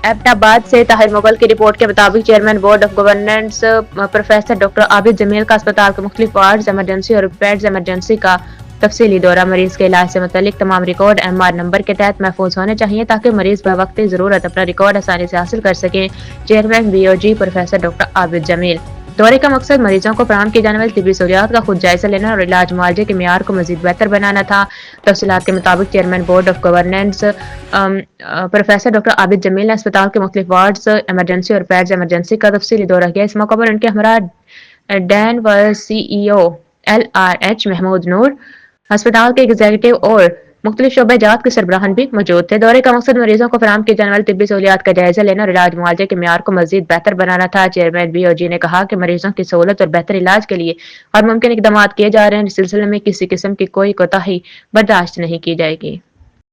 एबटाबाद से ताहिर मुगल की रिपोर्ट के मुताबिक chairman board of governance professor doctor Abid Jamil का अस्पताल के मुख्तलिफ वार्ड्स, एमरजेंसी और बेड्स एमरजेंसी का तफसीली दौरा। मरीज के इलाज से मुतल्लिक तमाम रिकॉर्ड MR नंबर के तहत महफूज होने चाहिए ताकि मरीज बवक्त ज़रूरत अपना रिकॉर्ड आसानी से हासिल कर सके। Chairman BOG professor doctor Abid Jamil. दौरे का मकसद मरीजों को फराहम की जाने वाली तिब्बी सहूलियात का खुद जायजा लेना और इलाज मुआवजे के मियार को मजीद बेहतर बनाना था। तफसीलात के मुताबिक chairman board of governance professor doctor Abid Jamil ने अस्पताल के मुख्तलिफ वार्ड्स, एमरजेंसी और बेड्स एमरजेंसी का तफसीली दौरा किया। इस मौके पर उनके हमरा डैन व CEO LRH महमूद नूर, अस्पताल के एग्जीक्यूटिव और मुख्तलिफ शोबे जात के सरबराहान भी मौजूद थे। दौरे का मकसद मरीजों को फराहम की जाने वाली तिब्बी सहूलियात का जायजा लेना और इलाज मुआवजे के मियार को मजीद बेहतर बनाना था। चेयरमैन BOG ने कहा कि मरीजों की सहूलत और बेहतर इलाज के लिए हर मुमकिन इकदाम किए जा रहे हैं। इस सिलसिले में किसी किस्म की कोई कोताही बर्दाश्त नहीं की जाएगी।